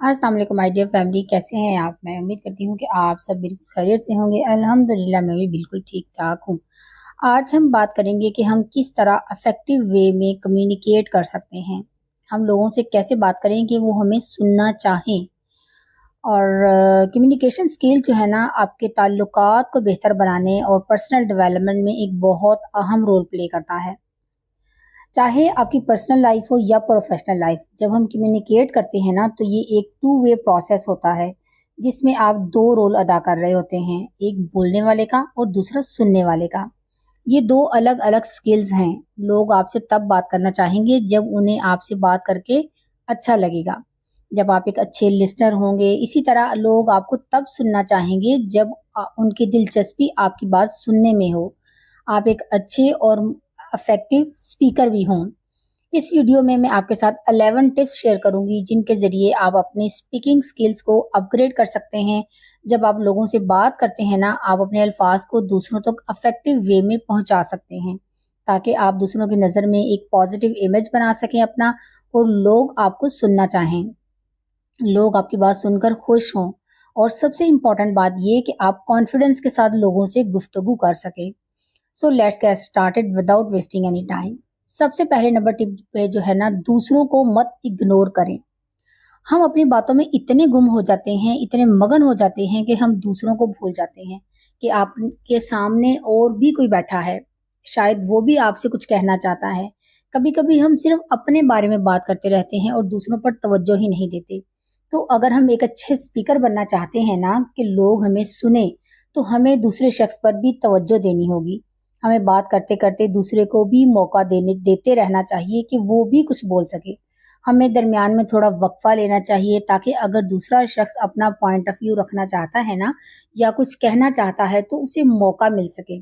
अस्सलाम वालेकुम my dear family, कैसे हैं आप। मैं उम्मीद करती हूँ कि आप सब बिल्कुल खैरियत से होंगे। अल्हम्दुलिल्लाह मैं भी बिल्कुल ठीक ठाक हूँ। आज हम बात करेंगे कि हम किस तरह इफ़ेक्टिव वे में कम्युनिकेट कर सकते हैं। हम लोगों से कैसे बात करें कि वो हमें सुनना चाहें। और कम्युनिकेशन स्किल जो है ना, आपके ताल्लुकात को बेहतर बनाने और पर्सनल डेवलपमेंट में एक बहुत अहम रोल प्ले करता है। चाहे आपकी पर्सनल लाइफ हो या प्रोफेशनल लाइफ, जब हम कम्युनिकेट करते हैं ना, तो ये एक टू वे प्रोसेस होता है जिसमें आप दो रोल अदा कर रहे होते हैं, एक बोलने वाले का और दूसरा सुनने वाले का। ये दो अलग अलग स्किल्स हैं। लोग आपसे तब बात करना चाहेंगे जब उन्हें आपसे बात करके अच्छा लगेगा, जब आप एक अच्छे लिसनर होंगे। इसी तरह लोग आपको तब सुनना चाहेंगे जब उनकी दिलचस्पी आपकी बात सुनने में हो, आप एक अच्छे और इफेक्टिव स्पीकर भी हों। इस वीडियो में मैं आपके साथ 11 टिप्स शेयर करूंगी जिनके ज़रिए आप अपनी स्पीकिंग स्किल्स को अपग्रेड कर सकते हैं। जब आप लोगों से बात करते हैं ना, आप अपने अल्फाज को दूसरों तक इफेक्टिव वे में पहुंचा सकते हैं, ताकि आप दूसरों की नज़र में एक पॉजिटिव इमेज बना सकें अपना, और लोग आपको सुनना चाहें, लोग आपकी बात सुनकर खुश हों। और सबसे इम्पॉर्टेंट बात ये कि आप कॉन्फिडेंस के साथ लोगों से गुफ्तगू कर सकें। So let's get started without wasting any time. सबसे पहले नंबर टिप पे जो है ना, दूसरों को मत इग्नोर करें। हम अपनी बातों में इतने गुम हो जाते हैं, इतने मगन हो जाते हैं कि हम दूसरों को भूल जाते हैं कि आपके सामने और भी कोई बैठा है, शायद वो भी आपसे कुछ कहना चाहता है। कभी कभी हम सिर्फ अपने बारे में बात करते रहते हैं और दूसरों पर तवज्जो ही नहीं देते। तो अगर हम एक अच्छे स्पीकर बनना चाहते हैं ना, कि लोग हमें सुने, तो हमें दूसरे शख्स पर भी तवज्जो देनी होगी। हमें बात करते करते दूसरे को भी मौका देते रहना चाहिए कि वो भी कुछ बोल सके। हमें दरमियान में थोड़ा वक्फा लेना चाहिए, ताकि अगर दूसरा शख्स अपना पॉइंट ऑफ व्यू रखना चाहता है ना, या कुछ कहना चाहता है, तो उसे मौका मिल सके।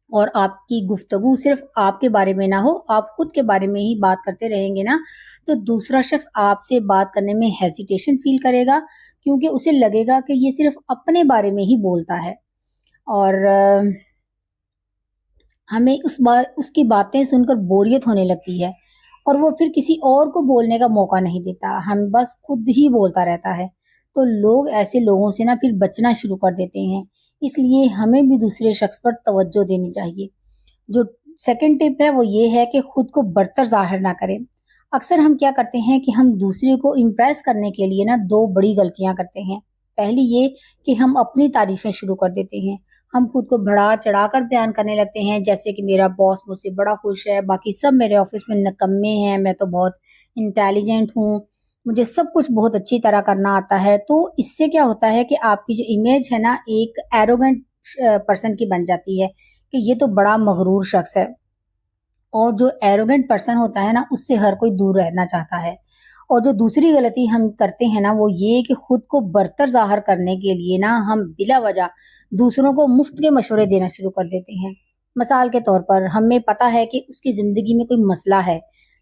और आपकी गुफ्तगू सिर्फ आपके बारे में ना हो, आप खुद के बारे में ही बात करते रहेंगे ना, तो दूसरा शख्स आपसे बात करने में हेजिटेशन फील करेगा, क्योंकि उसे लगेगा कि ये सिर्फ अपने बारे में ही बोलता है। और हमें उसकी बातें सुनकर बोरियत होने लगती है, और वो फिर किसी और को बोलने का मौका नहीं देता, हम बस खुद ही बोलता रहता है। तो लोग ऐसे लोगों से ना फिर बचना शुरू कर देते हैं। इसलिए हमें भी दूसरे शख्स पर तवज्जो देनी चाहिए। जो सेकंड टिप है वो ये है कि खुद को बरतर ज़ाहिर ना करें। अक्सर हम क्या करते हैं कि हम दूसरे को इम्प्रेस करने के लिए ना दो बड़ी गलतियां करते हैं। पहली ये कि हम अपनी तारीफें शुरू कर देते हैं। हम खुद को बढ़ा चढ़ा कर बयान करने लगते हैं, जैसे कि मेरा बॉस मुझसे बड़ा खुश है, बाकी सब मेरे ऑफिस में नकम्मे हैं, मैं तो बहुत इंटेलिजेंट हूँ, मुझे सब कुछ बहुत अच्छी तरह करना आता है। तो इससे क्या होता है कि आपकी जो इमेज है ना, एक एरोगेंट पर्सन की बन जाती है, कि ये तो बड़ा मगरूर शख्स है। और जो एरोगेंट पर्सन होता है ना, उससे हर कोई दूर रहना चाहता है। और जो दूसरी गलती हम करते हैं ना, वो ये कि खुद को बरतर ज़ाहिर करने के लिए ना, हम बिला वजह दूसरों को मुफ्त के मशवरे देना शुरू कर देते हैं। मिसाल के तौर पर, हमें पता है कि उसकी ज़िंदगी में कोई मसला है,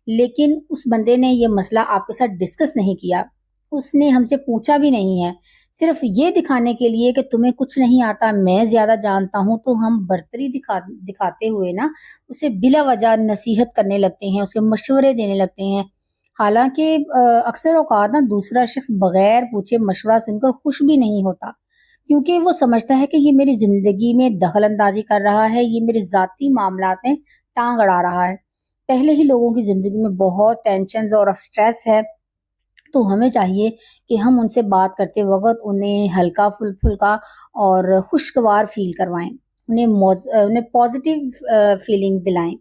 लेकिन उस बंदे ने ये मसला आपके साथ डिस्कस नहीं किया, उसने हमसे पूछा भी नहीं है। सिर्फ ये दिखाने के लिए कि तुम्हें कुछ नहीं आता, मैं ज़्यादा जानता हूँ, तो हम बर्तरी दिखाते हुए ना उसे बिला वजह नसीहत करने लगते हैं, उसे मशवरे देने लगते हैं। हालांकि अक्सर औकात ना दूसरा शख्स बगैर पूछे मशवरा सुनकर खुश भी नहीं होता, क्योंकि वो समझता है कि ये मेरी ज़िंदगी में दखल अंदाजी कर रहा है, ये मेरे ज़ाती मामलात में टांग अड़ा रहा है। पहले ही लोगों की ज़िंदगी में बहुत टेंशन और स्ट्रेस है, तो हमें चाहिए कि हम उनसे बात करते वक़्त उन्हें हल्का फुल्का और खुशगवार फ़ील करवाएँ, उन्हें पॉज़िटिव फ़ीलिंग दिलाएँ।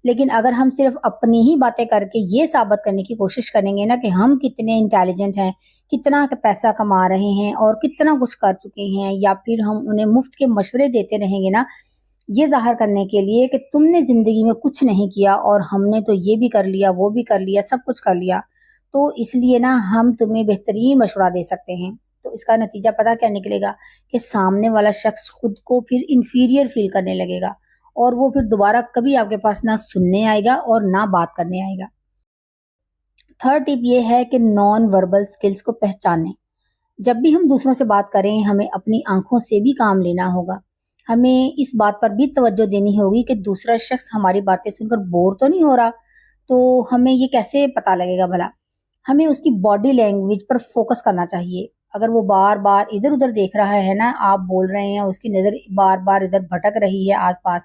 लेकिन अगर हम सिर्फ़ अपनी ही बातें करके ये साबित करने की कोशिश करेंगे ना कि हम कितने इंटेलिजेंट हैं, कितना पैसा कमा रहे हैं और कितना कुछ कर चुके हैं, या फिर हम उन्हें मुफ़्त के मशवरे देते रहेंगे ना, ये ज़ाहिर करने के लिए कि तुमने ज़िंदगी में कुछ नहीं किया और हमने तो ये भी कर लिया, वो भी कर लिया, सब कुछ कर लिया। तो इसलिए ना हम तुम्हें बेहतरीन मशवरा दे सकते हैं। तो इसका नतीजा पता क्या निकलेगा, कि सामने वाला शख्स खुद को फिर इंफीरियर फील करने लगेगा, और वो फिर दोबारा कभी आपके पास ना सुनने आएगा और ना बात करने आएगा। थर्ड टिप ये है कि नॉन वर्बल स्किल्स को पहचानें। जब भी हम दूसरों से बात करें, हमें अपनी आंखों से भी काम लेना होगा। हमें इस बात पर भी तवज्जो देनी होगी कि दूसरा शख्स हमारी बातें सुनकर बोर तो नहीं हो रहा। तो हमें ये कैसे पता लगेगा भला? ہمیں اس کی باڈی لینگویج پر فوکس کرنا چاہیے. اگر وہ بار بار ادھر ادھر دیکھ رہا ہے نا، آپ بول رہے ہیں، اس کی نظر بار بار ادھر بھٹک رہی ہے آس پاس،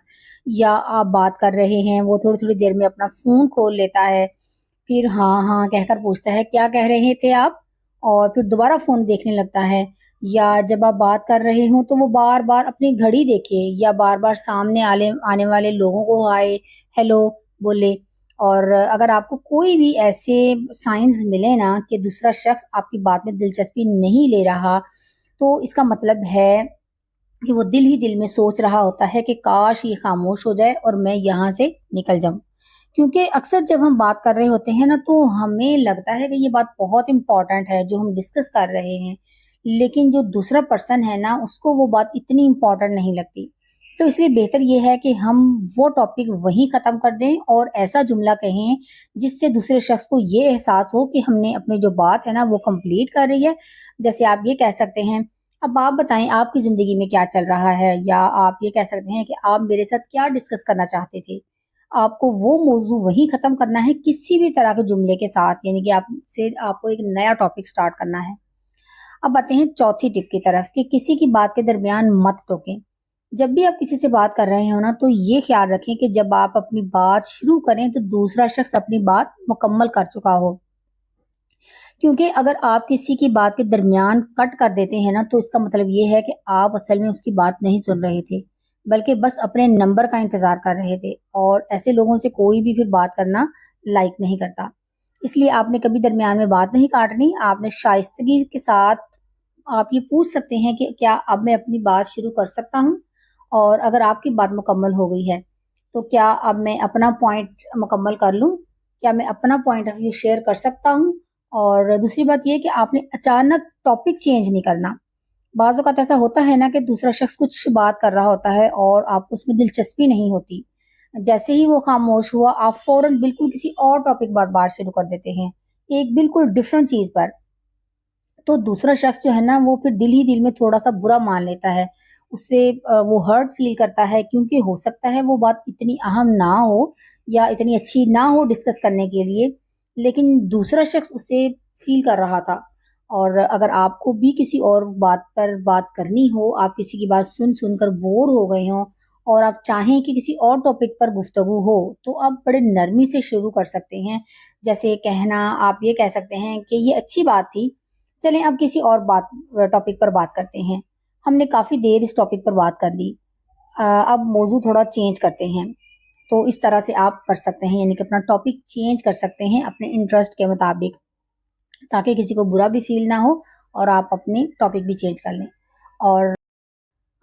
یا آپ بات کر رہے ہیں، وہ تھوڑی تھوڑی دیر میں اپنا فون کھول لیتا ہے، پھر ہاں ہاں کہہ کر پوچھتا ہے کیا کہہ رہے تھے آپ، اور پھر دوبارہ فون دیکھنے لگتا ہے. یا جب آپ بات کر رہے ہوں تو وہ بار بار اپنی گھڑی دیکھے، یا بار بار سامنے آنے والے لوگوں کو ہائے ہیلو بولے. اور اگر آپ کو کوئی بھی ایسے سائنز ملے نا کہ دوسرا شخص آپ کی بات میں دلچسپی نہیں لے رہا، تو اس کا مطلب ہے کہ وہ دل ہی دل میں سوچ رہا ہوتا ہے کہ کاش یہ خاموش ہو جائے اور میں یہاں سے نکل جاؤں. کیونکہ اکثر جب ہم بات کر رہے ہوتے ہیں نا، تو ہمیں لگتا ہے کہ یہ بات بہت امپورٹنٹ ہے جو ہم ڈسکس کر رہے ہیں، لیکن جو دوسرا پرسن ہے نا، اس کو وہ بات اتنی امپورٹنٹ نہیں لگتی. تو اس لیے بہتر یہ ہے کہ ہم وہ ٹاپک وہیں ختم کر دیں اور ایسا جملہ کہیں جس سے دوسرے شخص کو یہ احساس ہو کہ ہم نے اپنی جو بات ہے نا وہ کمپلیٹ کر رہی ہے. جیسے آپ یہ کہہ سکتے ہیں، اب آپ بتائیں آپ کی زندگی میں کیا چل رہا ہے، یا آپ یہ کہہ سکتے ہیں کہ آپ میرے ساتھ کیا ڈسکس کرنا چاہتے تھے. آپ کو وہ موضوع وہیں ختم کرنا ہے کسی بھی طرح کے جملے کے ساتھ، یعنی کہ آپ کو ایک نیا ٹاپک سٹارٹ کرنا ہے. اب آتے ہیں چوتھی ٹپ کی طرف کہ کسی کی بات کے درمیان مت ٹوکیں. جب بھی آپ کسی سے بات کر رہے ہو نا، تو یہ خیال رکھیں کہ جب آپ اپنی بات شروع کریں تو دوسرا شخص اپنی بات مکمل کر چکا ہو. کیونکہ اگر آپ کسی کی بات کے درمیان کٹ کر دیتے ہیں نا، تو اس کا مطلب یہ ہے کہ آپ اصل میں اس کی بات نہیں سن رہے تھے، بلکہ بس اپنے نمبر کا انتظار کر رہے تھے. اور ایسے لوگوں سے کوئی بھی پھر بات کرنا لائک نہیں کرتا. اس لیے آپ نے کبھی درمیان میں بات نہیں کاٹنی. آپ نے شائستگی کے ساتھ آپ یہ پوچھ سکتے ہیں کہ کیا اب میں اپنی بات شروع کر سکتا ہوں، اور اگر آپ کی بات مکمل ہو گئی ہے تو کیا اب میں اپنا پوائنٹ مکمل کر لوں، کیا میں اپنا پوائنٹ آف ویو شیئر کر سکتا ہوں. اور دوسری بات یہ کہ آپ نے اچانک ٹاپک چینج نہیں کرنا. بعض اوقات ایسا ہوتا ہے نا کہ دوسرا شخص کچھ بات کر رہا ہوتا ہے اور آپ کو اس میں دلچسپی نہیں ہوتی. جیسے ہی وہ خاموش ہوا، آپ فوراً بالکل کسی اور ٹاپک بات شروع کر دیتے ہیں، ایک بالکل ڈفرینٹ چیز پر. تو دوسرا شخص جو ہے نا، وہ پھر دل ہی دل میں تھوڑا سا برا مان لیتا ہے، اس سے وہ ہرٹ فیل کرتا ہے، کیونکہ ہو سکتا ہے وہ بات اتنی اہم نہ ہو یا اتنی اچھی نہ ہو ڈسکس کرنے کے لیے، لیکن دوسرا شخص اسے فیل کر رہا تھا. اور اگر آپ کو بھی کسی اور بات پر بات کرنی ہو، آپ کسی کی بات سن سن کر بور ہو گئے ہوں اور آپ چاہیں کہ کسی اور ٹاپک پر گفتگو ہو، تو آپ بڑے نرمی سے شروع کر سکتے ہیں. جیسے کہنا، آپ یہ کہہ سکتے ہیں کہ یہ اچھی بات تھی، چلیں اب کسی اور ٹاپک پر بات کرتے ہیں. ہم نے کافی دیر اس ٹاپک پر بات کر لی، اب موضوع تھوڑا چینج کرتے ہیں. تو اس طرح سے آپ کر سکتے ہیں، یعنی کہ اپنا ٹاپک چینج کر سکتے ہیں اپنے انٹرسٹ کے مطابق، تاکہ کسی کو برا بھی فیل نہ ہو اور آپ اپنی ٹاپک بھی چینج کر لیں. اور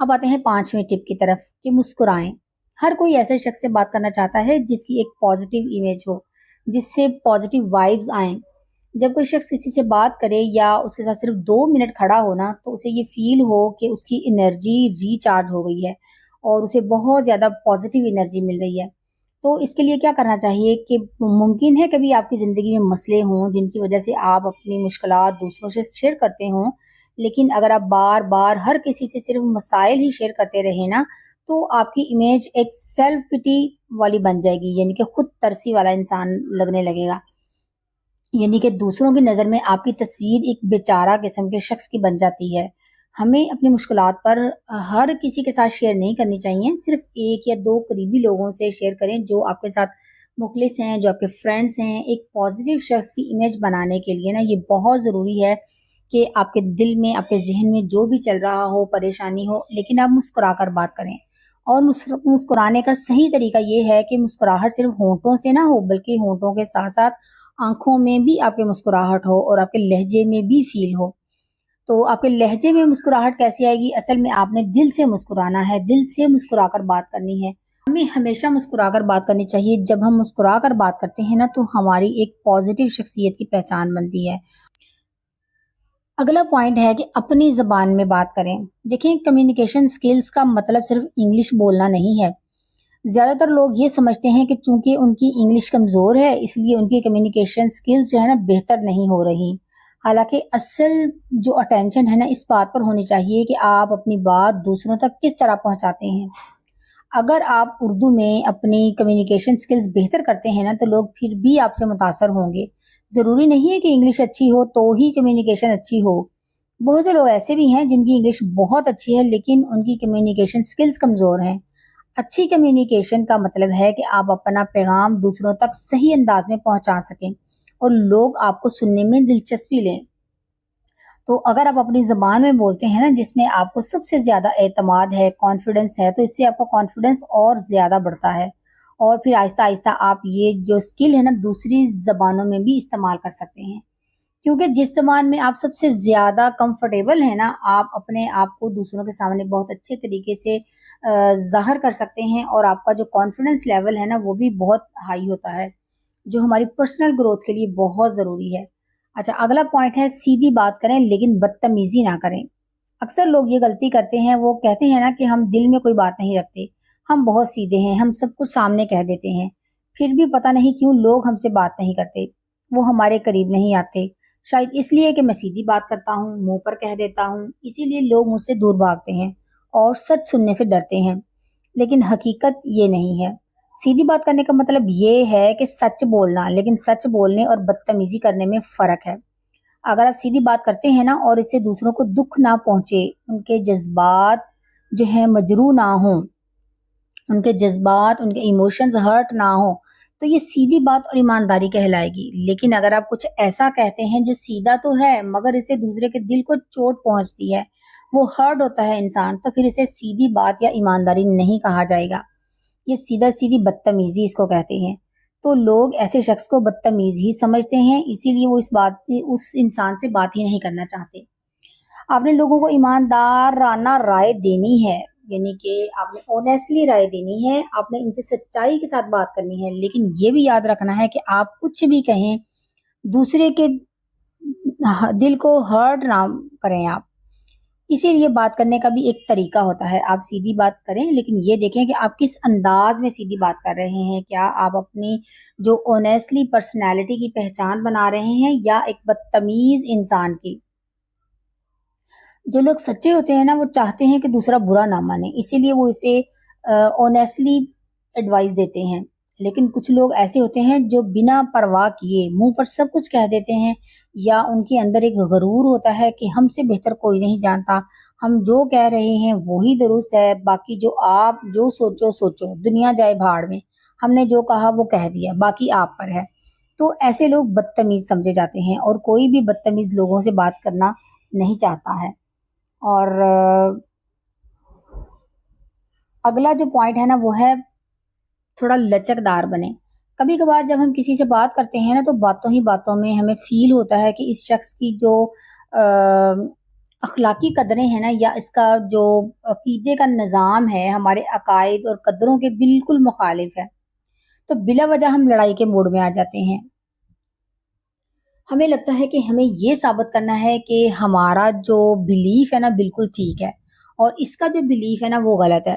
اب آتے ہیں پانچویں ٹپ کی طرف کہ مسکرائیں. ہر کوئی ایسے شخص سے بات کرنا چاہتا ہے جس کی ایک پازیٹیو امیج ہو، جس سے پازیٹیو وائبز آئیں. جب کوئی شخص کسی سے بات کرے یا اس کے ساتھ صرف 2 منٹ کھڑا ہونا، تو اسے یہ فیل ہو کہ اس کی انرجی ریچارج ہو گئی ہے اور اسے بہت زیادہ پازیٹیو انرجی مل رہی ہے. تو اس کے لیے کیا کرنا چاہیے کہ ممکن ہے کبھی آپ کی زندگی میں مسئلے ہوں جن کی وجہ سے آپ اپنی مشکلات دوسروں سے شیئر کرتے ہوں، لیکن اگر آپ بار بار ہر کسی سے صرف مسائل ہی شیئر کرتے رہیں نا، تو آپ کی امیج ایک سیلف پٹی والی بن جائے گی، یعنی کہ خود ترسی والا انسان لگنے لگے گا. یعنی کہ دوسروں کی نظر میں آپ کی تصویر ایک بیچارہ قسم کے شخص کی بن جاتی ہے. ہمیں اپنی مشکلات پر ہر کسی کے ساتھ شیئر نہیں کرنی چاہیے، صرف 1 یا 2 قریبی لوگوں سے شیئر کریں جو آپ کے ساتھ مخلص ہیں، جو آپ کے فرینڈس ہیں. ایک پازیٹیو شخص کی امیج بنانے کے لیے نا یہ بہت ضروری ہے کہ آپ کے دل میں، آپ کے ذہن میں جو بھی چل رہا ہو، پریشانی ہو، لیکن آپ مسکرا کر بات کریں. اور مسکرانے کا صحیح طریقہ یہ ہے کہ مسکراہٹ صرف ہونٹوں سے نہ ہو، بلکہ ہونٹوں کے ساتھ ساتھ آنکھوں میں بھی آپ کے مسکراہٹ ہو اور آپ کے لہجے میں بھی فیل ہو. تو آپ کے لہجے میں مسکراہٹ کیسی آئے گی؟ اصل میں آپ نے دل سے مسکرانا ہے، دل سے مسکرا کر بات کرنی ہے. ہمیں ہمیشہ مسکرا کر بات کرنی چاہیے. جب ہم مسکرا کر بات کرتے ہیں نا، تو ہماری ایک پازیٹیو شخصیت کی پہچان بنتی ہے. اگلا پوائنٹ ہے کہ اپنی زبان میں بات کریں. دیکھیں، کمیونیکیشن سکلز کا مطلب صرف انگلش بولنا نہیں ہے. زیادہ تر لوگ یہ سمجھتے ہیں کہ چونکہ ان کی انگلش کمزور ہے اس لیے ان کی کمیونیکیشن سکلز جو ہے نا بہتر نہیں ہو رہی. حالانکہ اصل جو اٹینشن ہے نا اس بات پر ہونی چاہیے کہ آپ اپنی بات دوسروں تک کس طرح پہنچاتے ہیں. اگر آپ اردو میں اپنی کمیونیکیشن سکلز بہتر کرتے ہیں نا، تو لوگ پھر بھی آپ سے متاثر ہوں گے. ضروری نہیں ہے کہ انگلش اچھی ہو تو ہی کمیونیکیشن اچھی ہو. بہت سے لوگ ایسے بھی ہیں جن کی انگلش بہت اچھی ہے لیکن ان کی کمیونیکیشن سکلز کمزور ہیں. اچھی کمیونیکیشن کا مطلب ہے کہ آپ اپنا پیغام دوسروں تک صحیح انداز میں پہنچا سکیں اور لوگ آپ کو سننے میں دلچسپی لیں. تو اگر آپ اپنی زبان میں بولتے ہیں نا جس میں آپ کو سب سے زیادہ اعتماد ہے، کانفیڈنس ہے، تو اس سے آپ کا کانفیڈنس اور زیادہ بڑھتا ہے. اور پھر آہستہ آہستہ آپ یہ جو اسکل ہے نا دوسری زبانوں میں بھی استعمال کر سکتے ہیں. کیونکہ جس زبان میں آپ سب سے زیادہ کمفرٹیبل ہیں نا، آپ اپنے آپ کو دوسروں کے سامنے بہت اچھے طریقے سے ظاہر کر سکتے ہیں اور آپ کا جو کانفیڈنس لیول ہے نا وہ بھی بہت ہائی ہوتا ہے، جو ہماری پرسنل گروتھ کے لیے بہت ضروری ہے. اچھا، اگلا پوائنٹ ہے سیدھی بات کریں لیکن بدتمیزی نہ کریں. اکثر لوگ یہ غلطی کرتے ہیں، وہ کہتے ہیں نا کہ ہم دل میں کوئی بات نہیں رکھتے، ہم بہت سیدھے ہیں، ہم سب کچھ سامنے کہہ دیتے ہیں. پھر بھی پتہ نہیں کیوں لوگ ہم سے بات نہیں کرتے، وہ ہمارے قریب نہیں آتے. شاید اس لیے کہ میں سیدھی بات کرتا ہوں، منہ پر کہہ دیتا ہوں، اسی لیے لوگ مجھ سے دور بھاگتے ہیں اور سچ سننے سے ڈرتے ہیں. لیکن حقیقت یہ نہیں ہے. سیدھی بات کرنے کا مطلب یہ ہے کہ سچ بولنا، لیکن سچ بولنے اور بدتمیزی کرنے میں فرق ہے. اگر آپ سیدھی بات کرتے ہیں نا اور اس سے دوسروں کو دکھ نہ پہنچے، ان کے جذبات جو ہیں مجروح نہ ہوں، ان کے جذبات، ان کے ایموشنز ہرٹ نہ ہوں، تو یہ سیدھی بات اور ایمانداری کہلائے گی. لیکن اگر آپ کچھ ایسا کہتے ہیں جو سیدھا تو ہے مگر اسے دوسرے کے دل کو چوٹ پہنچتی ہے، وہ ہرٹ ہوتا ہے انسان، تو پھر اسے سیدھی بات یا ایمانداری نہیں کہا جائے گا. یہ سیدھا سیدھی بدتمیزی اس کو کہتے ہیں. تو لوگ ایسے شخص کو بدتمیز ہی سمجھتے ہیں، اسی لیے وہ اس انسان سے بات ہی نہیں کرنا چاہتے. آپ نے لوگوں کو ایماندارانہ رائے دینی ہے، یعنی کہ آپ نے اونیسٹلی رائے دینی ہے، آپ نے ان سے سچائی کے ساتھ بات کرنی ہے. لیکن یہ بھی یاد رکھنا ہے کہ آپ کچھ بھی کہیں دوسرے کے دل کو ہرٹ نہ کریں. آپ اسی لیے بات کرنے کا بھی ایک طریقہ ہوتا ہے. آپ سیدھی بات کریں لیکن یہ دیکھیں کہ آپ کس انداز میں سیدھی بات کر رہے ہیں. کیا آپ اپنی جو اونیسٹلی پرسنالٹی کی پہچان بنا رہے ہیں یا ایک بدتمیز انسان کی. جو لوگ سچے ہوتے ہیں نا وہ چاہتے ہیں کہ دوسرا برا نہ مانے، اسی لیے وہ اسے اونیسٹلی ایڈوائز دیتے ہیں. لیکن کچھ لوگ ایسے ہوتے ہیں جو بنا پرواہ کیے منہ پر سب کچھ کہہ دیتے ہیں، یا ان کے اندر ایک غرور ہوتا ہے کہ ہم سے بہتر کوئی نہیں جانتا، ہم جو کہہ رہے ہیں وہی درست ہے، باقی جو آپ جو سوچو سوچو، دنیا جائے بھاڑ میں، ہم نے جو کہا وہ کہہ دیا، باقی آپ پر ہے. تو ایسے لوگ بدتمیز سمجھے جاتے ہیں اور کوئی بھی بدتمیز لوگوں سے بات کرنا نہیں چاہتا ہے. اور اگلا جو پوائنٹ ہے نا وہ ہے تھوڑا لچک دار بنے. کبھی کبھار جب ہم کسی سے بات کرتے ہیں نا تو باتوں ہی باتوں میں ہمیں فیل ہوتا ہے کہ اس شخص کی جو اخلاقی قدریں ہیں نا یا اس کا جو عقیدے کا نظام ہے ہمارے عقائد اور قدروں کے بالکل مخالف ہے، تو بلا وجہ ہم لڑائی کے موڈ میں آ جاتے ہیں. ہمیں لگتا ہے کہ ہمیں یہ ثابت کرنا ہے کہ ہمارا جو بلیف ہے نا بالکل ٹھیک ہے اور اس کا جو بلیف ہے نا وہ غلط ہے.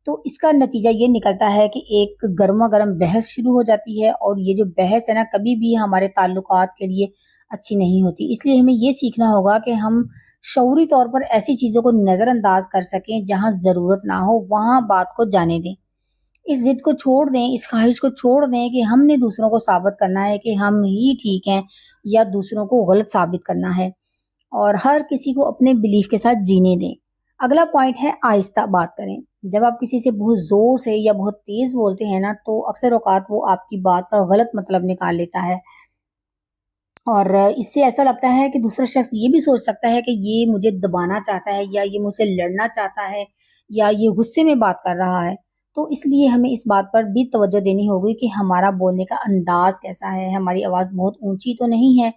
تو اس کا نتیجہ یہ نکلتا ہے کہ ایک گرما گرم بحث شروع ہو جاتی ہے، اور یہ جو بحث ہے نا کبھی بھی ہمارے تعلقات کے لیے اچھی نہیں ہوتی. اس لیے ہمیں یہ سیکھنا ہوگا کہ ہم شعوری طور پر ایسی چیزوں کو نظر انداز کر سکیں، جہاں ضرورت نہ ہو وہاں بات کو جانے دیں. اس ضد کو چھوڑ دیں، اس خواہش کو چھوڑ دیں کہ ہم نے دوسروں کو ثابت کرنا ہے کہ ہم ہی ٹھیک ہیں یا دوسروں کو غلط ثابت کرنا ہے، اور ہر کسی کو اپنے بلیف کے ساتھ جینے دیں. اگلا پوائنٹ ہے آہستہ بات کریں. جب آپ کسی سے بہت زور سے یا بہت تیز بولتے ہیں نا تو اکثر اوقات وہ آپ کی بات کا غلط مطلب نکال لیتا ہے، اور اس سے ایسا لگتا ہے کہ دوسرا شخص یہ بھی سوچ سکتا ہے کہ یہ مجھے دبانا چاہتا ہے یا یہ مجھ سے لڑنا چاہتا ہے یا یہ غصے میں بات کر رہا ہے. تو اس لیے ہمیں اس بات پر بھی توجہ دینی ہوگی کہ ہمارا بولنے کا انداز کیسا ہے. ہماری آواز بہت اونچی تو نہیں ہے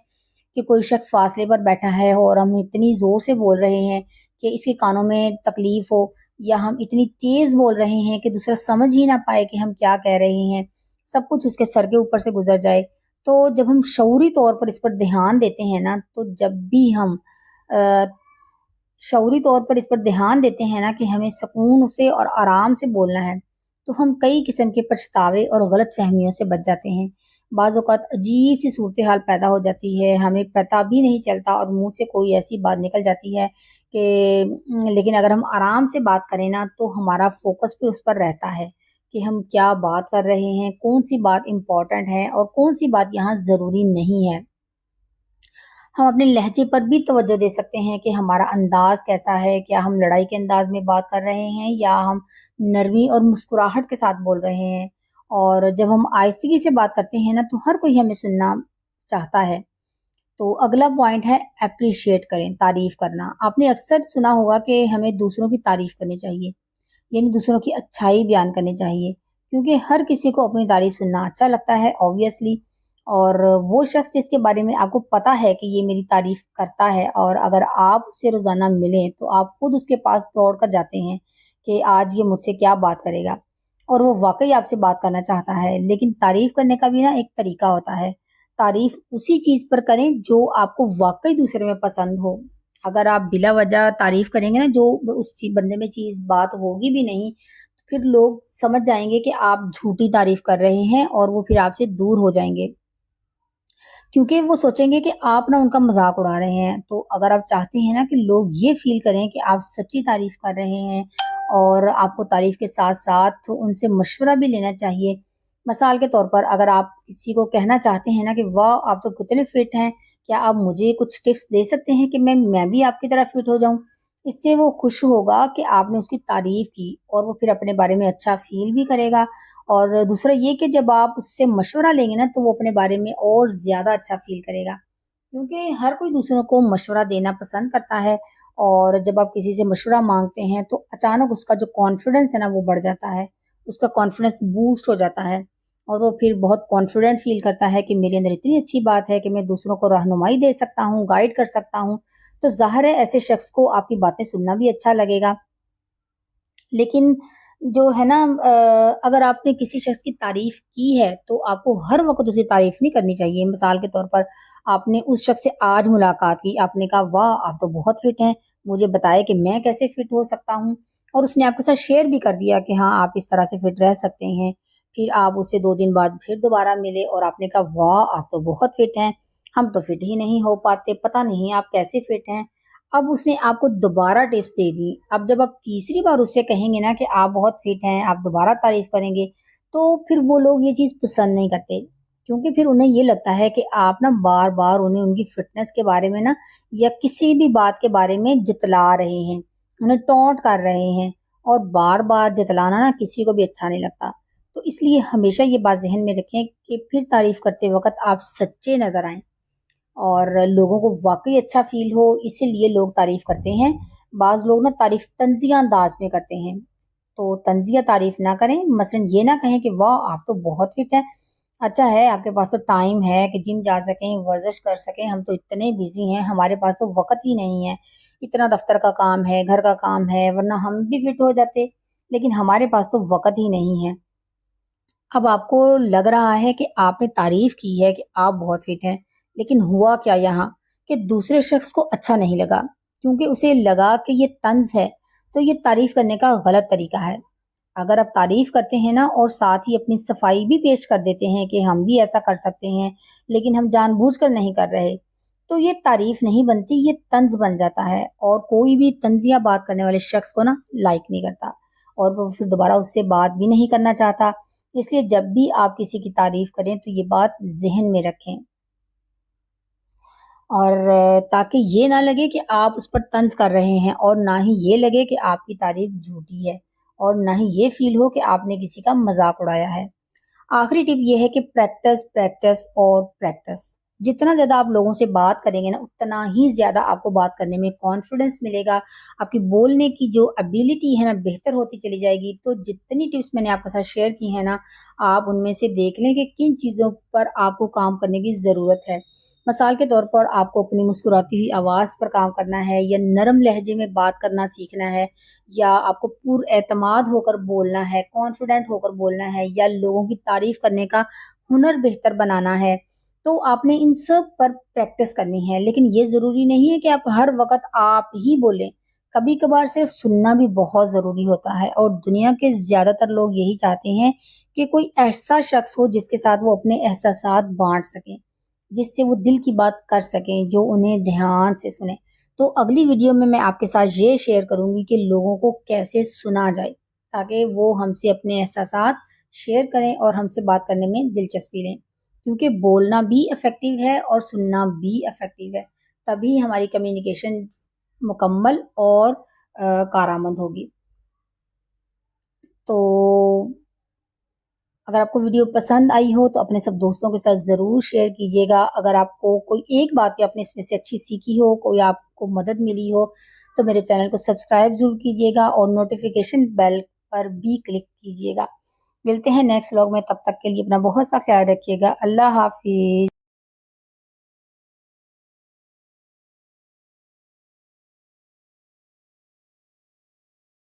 کہ کوئی شخص فاصلے پر بیٹھا ہے اور ہم اتنی زور سے بول رہے ہیں کہ اس کے کانوں میں تکلیف ہو، یا ہم اتنی تیز بول رہے ہیں کہ دوسرا سمجھ ہی نہ پائے کہ ہم کیا کہہ رہے ہیں، سب کچھ اس کے سر کے اوپر سے گزر جائے. تو جب ہم شعوری طور پر اس پر دھیان دیتے ہیں نا، تو جب بھی ہم شعوری طور پر اس پر دھیان دیتے ہیں نا کہ ہمیں سکون سے اور آرام سے بولنا ہے، تو ہم کئی قسم کے پچھتاوے اور غلط فہمیوں سے بچ جاتے ہیں. بعض اوقات عجیب سی صورتحال پیدا ہو جاتی ہے، ہمیں پتہ بھی نہیں چلتا اور منہ سے کوئی ایسی بات نکل جاتی ہے کہ لیکن اگر ہم آرام سے بات کریں نا تو ہمارا فوکس پھر اس پر رہتا ہے کہ ہم کیا بات کر رہے ہیں، کون سی بات امپورٹنٹ ہے اور کون سی بات یہاں ضروری نہیں ہے. हम अपने लहजे पर भी तवज्जो दे सकते हैं कि हमारा अंदाज़ कैसा है, क्या हम लड़ाई के अंदाज़ में बात कर रहे हैं या हम नरमी और मुस्कुराहट के साथ बोल रहे हैं। और जब हम आहिस्तगी से बात करते हैं ना, तो हर कोई हमें सुनना चाहता है। तो अगला पॉइंट है एप्रिशिएट करें, तारीफ़ करना। आपने अक्सर सुना होगा कि हमें दूसरों की तारीफ़ करनी चाहिए, यानी दूसरों की अच्छाई बयान करनी चाहिए, क्योंकि हर किसी को अपनी तारीफ़ सुनना अच्छा लगता है ऑब्वियसली। और वो शख्स जिसके बारे में आपको पता है कि ये मेरी तारीफ़ करता है और अगर आप उससे रोज़ाना मिलें तो आप खुद उसके पास दौड़ कर जाते हैं कि आज ये मुझसे क्या बात करेगा, और वो वाक़ई आपसे बात करना चाहता है। लेकिन तारीफ़ करने का भी ना एक तरीका होता है। तारीफ़ उसी चीज़ पर करें जो आपको वाक़ई दूसरे में पसंद हो। अगर आप बिला वजह तारीफ़ करेंगे ना, जो उस बंदे में चीज़ बात होगी भी नहीं, फिर लोग समझ जाएँगे कि आप झूठी तारीफ़ कर रहे हैं और वो फिर आपसे दूर हो जाएँगे। क्योंकि वो सोचेंगे कि आप ना उनका मज़ाक उड़ा रहे हैं। तो अगर आप चाहते हैं ना कि लोग ये फ़ील करें कि आप सच्ची तारीफ़ कर रहे हैं और आपको तारीफ़ के साथ-साथ उनसे मशवरा भी लेना चाहिए। मिसाल के तौर पर अगर आप किसी को कहना चाहते हैं ना कि वाह! आप तो कितने फ़िट हैं, क्या आप मुझे कुछ टिप्स दे सकते हैं कि मैं भी आपकी तरह फ़िट हो जाऊँ? इससे वो खुश होगा कि आपने उसकी तारीफ़ की और वो फिर अपने बारे में अच्छा फ़ील भी करेगा। और दूसरा ये कि जब आप उससे मशवरा लेंगे ना, तो वो अपने बारे में और ज़्यादा अच्छा फ़ील करेगा, क्योंकि हर कोई दूसरों को मशवरा देना पसंद करता है। और जब आप किसी से मशवरा माँगते हैं, तो अचानक उसका जो कॉन्फिडेंस है ना, वो बढ़ जाता है। उसका कॉन्फिडेंस बूस्ट हो जाता है और वो फिर बहुत कॉन्फिडेंट फ़ील करता है कि मेरे अंदर इतनी अच्छी बात है कि मैं दूसरों को रहनुमाई दे सकता हूँ, गाइड कर सकता हूँ। तो ज़ाहिर है ऐसे शख्स को आपकी बातें सुनना भी अच्छा लगेगा। लेकिन जो है ना, अगर आपने किसी शख्स की तारीफ़ की है, तो आपको हर वक़्त उसकी तारीफ़ नहीं करनी चाहिए। मिसाल के तौर पर आपने उस शख्स से आज मुलाकात की, आपने कहा वाह! आप तो बहुत फ़िट हैं, मुझे बताएँ कि मैं कैसे फ़िट हो सकता हूँ? और उसने आपके साथ शेयर भी कर दिया कि हाँ, आप इस तरह से फ़िट रह सकते हैं। फिर आप उससे 2 दिन बाद फिर दोबारा मिले और आपने कहा वाह! आप तो बहुत फ़िट हैं, हम तो फ़िट ही नहीं हो पाते, पता नहीं आप कैसे फ़िट हैं? अब उसने आपको दोबारा टिप्स दे दी। अब जब आप तीसरी बार उससे कहेंगे ना कि आप बहुत फिट हैं, आप दोबारा तारीफ़ करेंगे, तो फिर वो लोग ये चीज़ पसंद नहीं करते। क्योंकि फिर उन्हें ये लगता है कि आप ना बार-बार उन्हें उनकी फ़िटनेस के बारे में ना या किसी भी बात के बारे में जितला रहे हैं, उन्हें टॉन्ट कर रहे हैं, और बार-बार जितलाना ना किसी को भी अच्छा नहीं लगता। तो इसलिए हमेशा ये बात ज़हन में रखें कि फिर तारीफ़ करते वक़्त आप सच्चे नज़र आएँ और लोगों को वाक़ई अच्छा फ़ील हो, इसीलिए लोग तारीफ़ करते हैं। बाज़ लोग ना तारीफ़ तंज़िया अंदाज़ में करते हैं, तो तंज़िया तारीफ़ ना करें। मसलन ये ना कहें कि वाह! आप तो बहुत फ़िट हैं। अच्छा है आपके पास तो टाइम है कि जिम जा सकें, वर्ज़िश कर सकें, हम तो इतने बिज़ी हैं, हमारे पास तो वक़्त ही नहीं है। इतना दफ़्तर का काम है, घर का काम है, वरना हम भी फ़िट हो जाते, लेकिन हमारे पास तो वक़्त ही नहीं है। अब आपको लग रहा है कि आपने तारीफ़ की है कि आप बहुत फिट हैं, लेकिन हुआ क्या यहाँ कि दूसरे शख्स को अच्छा नहीं लगा, क्योंकि उसे लगा कि ये तंज़ है, तो ये तारीफ़ करने का गलत तरीका है। अगर आप तारीफ़ करते हैं ना और साथ ही अपनी सफाई भी पेश कर देते हैं कि हम भी ऐसा कर सकते हैं, लेकिन हम जानबूझकर नहीं कर रहे, तो ये तारीफ़ नहीं बनती, ये तंज़ बन जाता है और कोई भी तंज़िया बात करने वाले शख्स को ना लाइक नहीं करता और वो फिर दोबारा उससे बात भी नहीं करना चाहता। इसलिए जब भी आप किसी की तारीफ़ करें तो ये बात ज़हन में रखें और ताकि ये ना लगे कि आप उस पर तंज़ कर रहे हैं और ना ही ये लगे कि आपकी तारीफ़ झूठी है और ना ही ये फ़ील हो कि आपने किसी का मज़ाक उड़ाया है। आखिरी टिप ये है कि प्रैक्टिस, प्रैक्टिस और प्रैक्टिस। जितना ज़्यादा आप लोगों से बात करेंगे ना, उतना ही ज़्यादा आपको बात करने में कॉन्फिडेंस मिलेगा। आपकी बोलने की जो एबिलिटी है ना, बेहतर होती चली जाएगी। तो जितनी टिप्स मैंने आपके साथ शेयर की हैं ना, आप उनमें से देख लें कि किन चीज़ों पर आपको काम करने की ज़रूरत है। मिसाल के तौर पर आपको अपनी मुस्कुराती हुई आवाज़ पर काम करना है या नरम लहजे में बात करना सीखना है, या आपको पुरएतमाद होकर बोलना है, कॉन्फिडेंट होकर बोलना है, या लोगों की तारीफ़ करने का हुनर बेहतर बनाना है, तो आपने इन सब पर प्रैक्टिस करनी है। लेकिन ये ज़रूरी नहीं है कि आप हर वक़्त आप ही बोलें। कभी-कभार सिर्फ़ सुनना भी बहुत ज़रूरी होता है और दुनिया के ज़्यादातर लोग यही चाहते हैं कि कोई ऐसा शख़्स हो जिसके साथ वो अपने एहसासात बाँट सकें, जिससे वो दिल की बात कर सकें, जो उन्हें ध्यान से सुने। तो अगली वीडियो में मैं आपके साथ ये शेयर करूँगी कि लोगों को कैसे सुना जाए, ताकि वो हमसे अपने एहसासात शेयर करें और हमसे बात करने में दिलचस्पी लें। क्योंकि बोलना भी इफ़ेक्टिव है और सुनना भी इफ़ेक्टिव है। تبھی ہماری کمیونیکیشن مکمل اور کارآمد ہوگی۔ تو اگر آپ کو ویڈیو پسند آئی ہو تو اپنے سب دوستوں کے ساتھ ضرور شیئر کیجیے گا۔ اگر آپ کو کوئی ایک بات بھی اپنے اس میں سے اچھی سیکھی ہو، کوئی آپ کو مدد ملی ہو، تو میرے چینل کو سبسکرائب ضرور کیجیے گا اور نوٹیفیکیشن بیل پر بھی کلک کیجیے گا۔ ملتے ہیں نیکسٹ ولاگ میں، تب تک کے لیے اپنا بہت سا خیال رکھیے گا۔ اللہ حافظ۔